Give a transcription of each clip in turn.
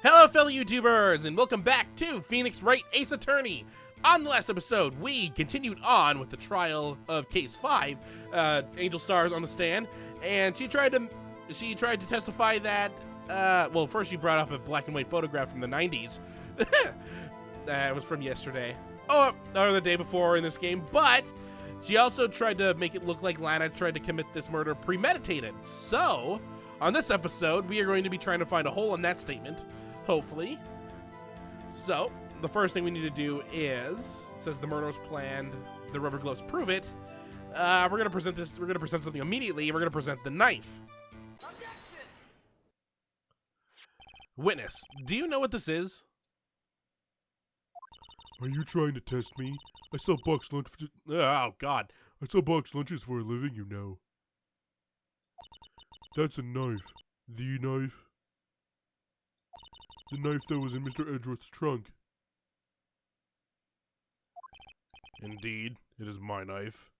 Hello fellow YouTubers, and welcome back to Phoenix Wright Ace Attorney. On the last episode, we continued on with the trial of Case 5. Angel Star's on the stand, and she tried to testify that, well, first she brought up a black and white photograph from the 90s. That was from yesterday. Or the day before in this game, but she also tried to make it look like Lana tried to commit this murder premeditated. So, on this episode, we are going to be trying to find a hole in that statement. Hopefully. So, the first thing we need to do is, it says the murder was planned, the rubber gloves prove it. We're gonna present something immediately. We're gonna present the knife. Objection! Witness, do you know what this is? Are you trying to test me? I sell box lunch. Oh God! I sell box lunches for a living, you know. That's a knife. The knife. The knife that was in Mr. Edgeworth's trunk. Indeed, it is my knife.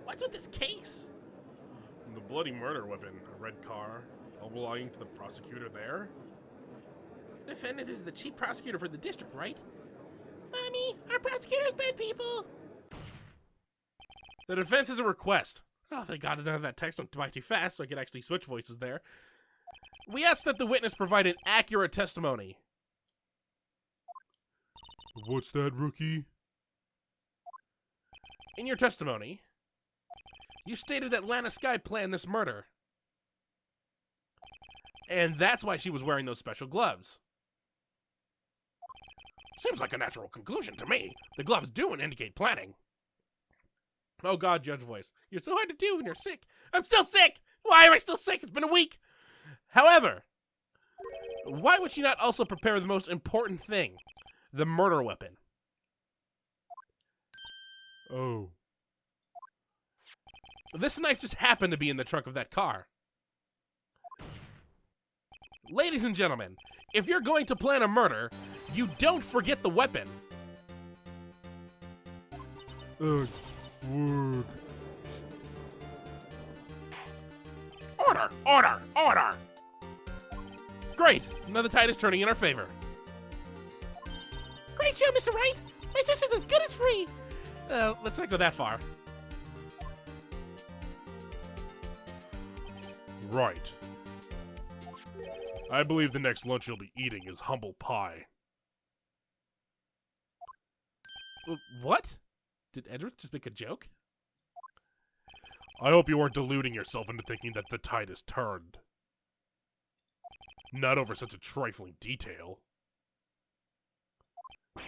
What's with this case? The bloody murder weapon, a red car, all belonging to the prosecutor there. The defendant is the chief prosecutor for the district, right? Mommy, our prosecutor's bad people! The defense is a request. Oh, thank God none of that text went by too fast so I could actually switch voices there. We ask that the witness provide an accurate testimony. What's that, rookie? In your testimony, you stated that Lana Skye planned this murder. And that's why she was wearing those special gloves. Seems like a natural conclusion to me. The gloves do indicate planning. Oh God, judge voice. You're so hard to do when you're sick. I'm still sick! Why am I still sick? It's been a week! However, why would she not also prepare the most important thing? The murder weapon. Oh. This knife just happened to be in the trunk of that car. Ladies and gentlemen, if you're going to plan a murder, you don't forget the weapon. Word. Order! Order! Order! Great! Now the tide is turning in our favor. Great show, Mr. Wright! My sister's as good as free! Let's not go that far. Right. I believe the next lunch you'll be eating is humble pie. What? Did Edgeworth just make a joke? I hope you weren't deluding yourself into thinking that the tide is turned. Not over such a trifling detail.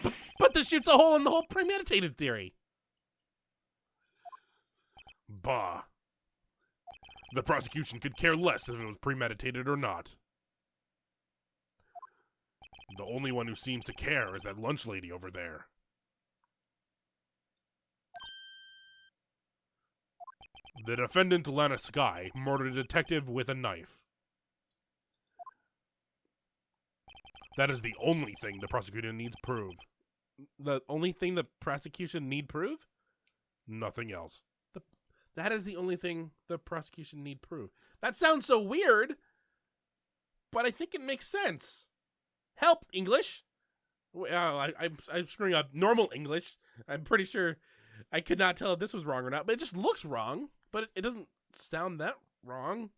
But this shoots a hole in the whole premeditated theory. Bah. The prosecution could care less if it was premeditated or not. The only one who seems to care is that lunch lady over there. The defendant, Lana Skye, murdered a detective with a knife. That is the only thing the prosecutor needs proof. The only thing the prosecution need prove? Nothing else. That is the only thing the prosecution need prove. That sounds so weird, but I think it makes sense. Help, English. I'm screwing up normal English. I'm pretty sure I could not tell if this was wrong or not, but it just looks wrong. But it doesn't sound that wrong.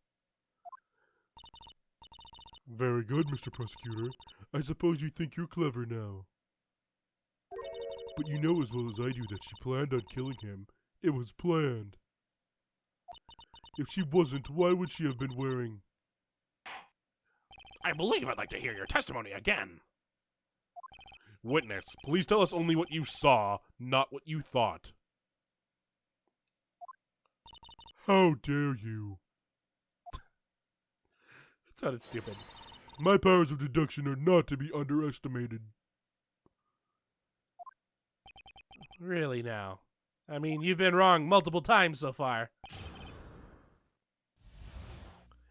Very good, Mr. Prosecutor. I suppose you think you're clever now. But you know as well as I do that she planned on killing him. It was planned. If she wasn't, why would she have been wearing... I believe I'd like to hear your testimony again. Witness, please tell us only what you saw, not what you thought. How dare you? That sounded stupid. My powers of deduction are not to be underestimated. Really now? I mean, you've been wrong multiple times so far.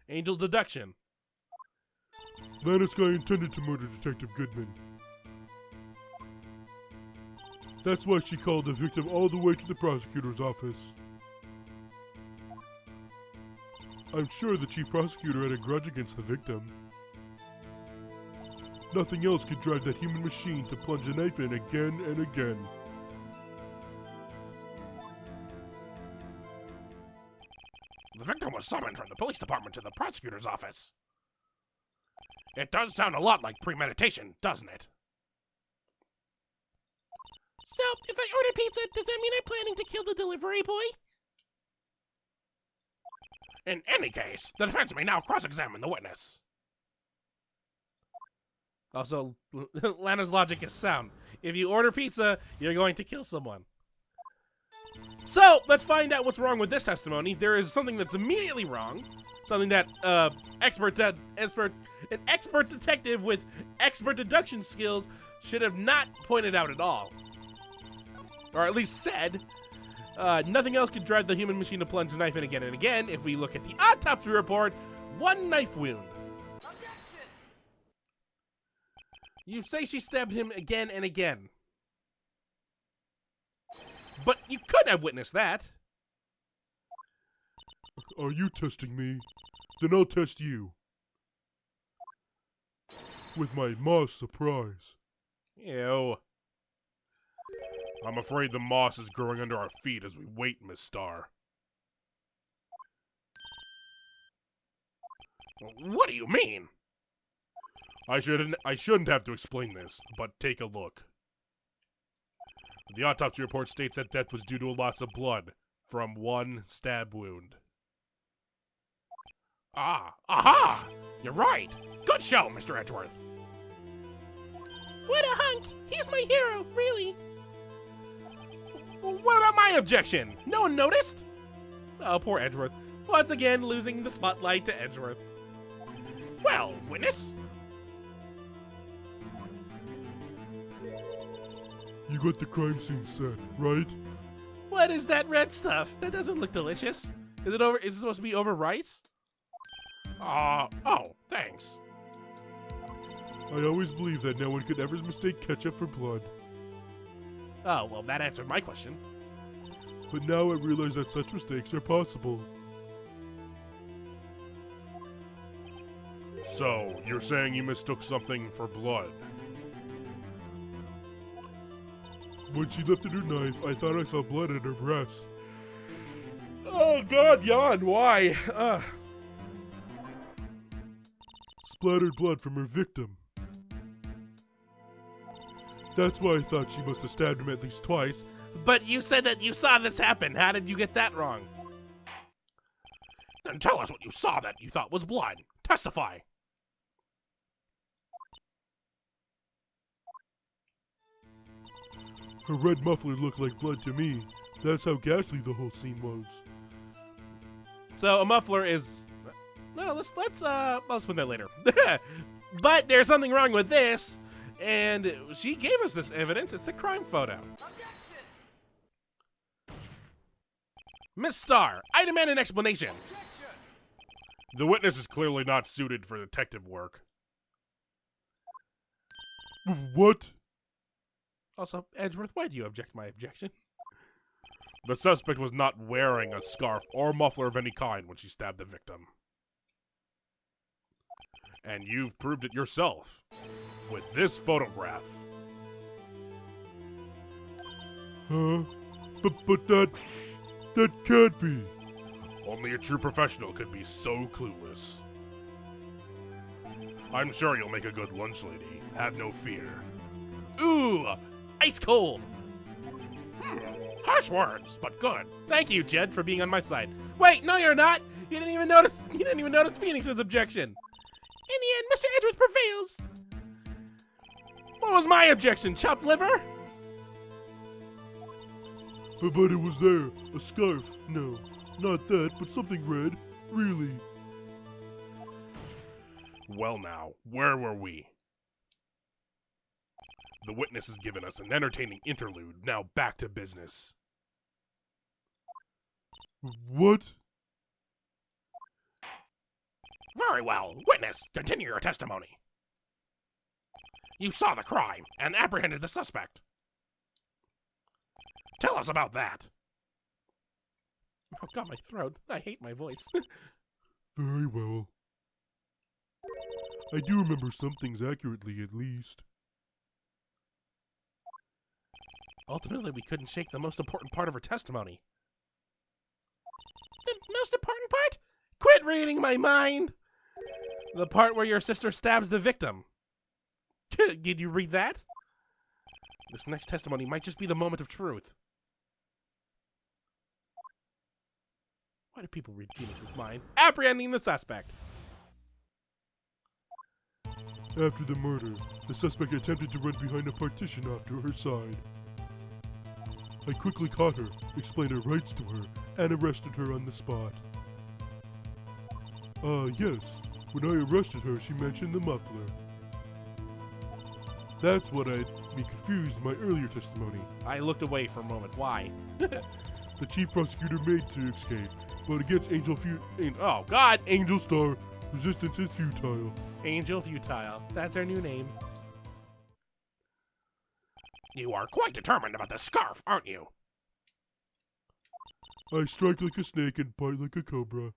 Angel's deduction. Lana Skye intended to murder Detective Goodman. That's why she called the victim all the way to the prosecutor's office. I'm sure the chief prosecutor had a grudge against the victim. Nothing else could drive that human machine to plunge a knife in again and again. The victim was summoned from the police department to the prosecutor's office. It does sound a lot like premeditation, doesn't it? So, if I order pizza, does that mean I'm planning to kill the delivery boy? In any case, the defense may now cross-examine the witness. Also, Lana's logic is sound. If you order pizza, you're going to kill someone. So, let's find out what's wrong with this testimony. There is something that's immediately wrong. Something that an expert detective with expert deduction skills should have not pointed out at all. Or at least said. Nothing else could drive the human machine to plunge the knife in again and again. If we look at the autopsy report, 1 knife wound. You say she stabbed him again and again. But you could have witnessed that. Are you testing me? Then I'll test you. With my moss surprise. Ew. I'm afraid the moss is growing under our feet as we wait, Miss Starr. What do you mean? I shouldn't have to explain this, but take a look. The autopsy report states that death was due to a loss of blood from 1 stab wound. Aha! You're right. Good show, Mr. Edgeworth. What a hunk! He's my hero, really. Well, what about my objection? No one noticed? Oh, poor Edgeworth. Once again, losing the spotlight to Edgeworth. Well, witness. You got the crime scene set, right? What is that red stuff? That doesn't look delicious. Is it supposed to be over rice? Oh, thanks. I always believed that no one could ever mistake ketchup for blood. Oh, well, that answered my question. But now I realize that such mistakes are possible. So, you're saying you mistook something for blood? When she lifted her knife, I thought I saw blood at her breast. Oh, God, yawn. Why? Splattered blood from her victim. That's why I thought she must have stabbed him at least twice. But you said that you saw this happen. How did you get that wrong? Then tell us what you saw that you thought was blood. Testify. Her red muffler looked like blood to me. That's how ghastly the whole scene was. So a muffler is... No, let's spin that later. But there's something wrong with this, and she gave us this evidence. It's the crime photo. Miss Starr, I demand an explanation. The witness is clearly not suited for detective work. What? Also, Edgeworth, why do you object my objection? The suspect was not wearing a scarf or muffler of any kind when she stabbed the victim. And you've proved it yourself with this photograph. Huh? But that can't be. Only a true professional could be so clueless. I'm sure you'll make a good lunch lady. Have no fear. Ooh, ice cold. Harsh words, but good. Thank you, Jed, for being on my side. Wait, no, you're not. You didn't even notice. You didn't even notice Phoenix's objection. In the end, Mr. Edgeworth prevails. What was my objection? Chopped liver? But it was there. A scarf. No, not that, but something red. Really. Well now, where were we? The witness has given us an entertaining interlude. Now back to business. What? Very well. Witness, continue your testimony. You saw the crime and apprehended the suspect. Tell us about that. Oh, God, my throat. I hate my voice. Very well. I do remember some things accurately, at least. Ultimately, we couldn't shake the most important part of her testimony. The most important part? Quit reading my mind! The part where your sister stabs the victim. Did you read that? This next testimony might just be the moment of truth. Why do people read Phoenix's mind? Apprehending the suspect. After the murder, the suspect attempted to run behind a partition off to her side. I quickly caught her, explained her rights to her, and arrested her on the spot. Yes. When I arrested her, she mentioned the muffler. That's what had me confused in my earlier testimony. I looked away for a moment. Why? The chief prosecutor made to escape, but against Oh, God! Angel Star, resistance is futile. Angel Futile. That's our new name. You are quite determined about the scarf, aren't you? I strike like a snake and bite like a cobra.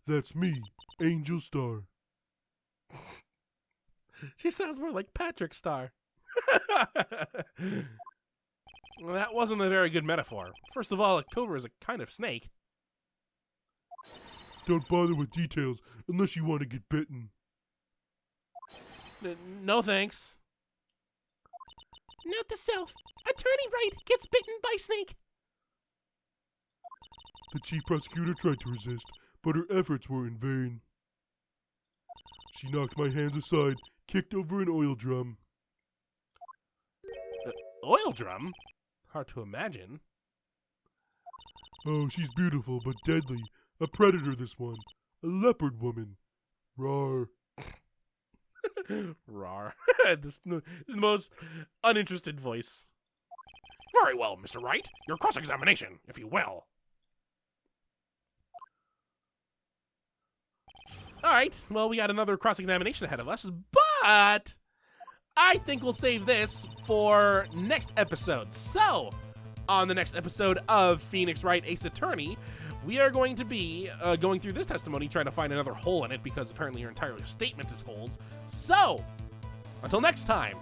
That's me, Angel Star. She sounds more like Patrick Star. Well, that wasn't a very good metaphor. First of all, a cobra is a kind of snake. Don't bother with details unless you want to get bitten. No thanks. Note to self. Attorney Wright gets bitten by snake. The chief prosecutor tried to resist, but her efforts were in vain. She knocked my hands aside, kicked over an oil drum. Oil drum? Hard to imagine. Oh, she's beautiful but deadly. A predator, this one. A leopard woman. Rawr. Rar. This the most uninterested voice. Very well, Mr. Wright. Your cross-examination, if you will. All right. Well, we got another cross-examination ahead of us, but I think we'll save this for next episode. So, on the next episode of Phoenix Wright Ace Attorney, we are going to be going through this testimony, trying to find another hole in it, because apparently your entire statement is holes. So, until next time,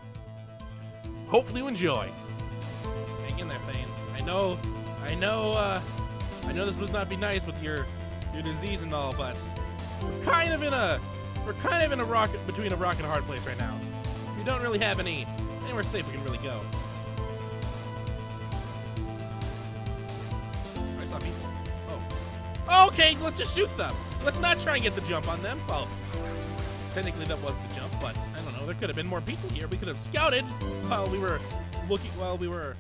hopefully you enjoy. Hang in there, Fane. I know this must not be nice with your disease and all, but we're kind of in a rock between a rock and a hard place right now. We don't really have anywhere safe we can really go. I saw people. Oh. Okay, let's just shoot them. Let's not try and get the jump on them. Well, technically that was the jump, but I don't know. There could have been more people here. We could have scouted while we were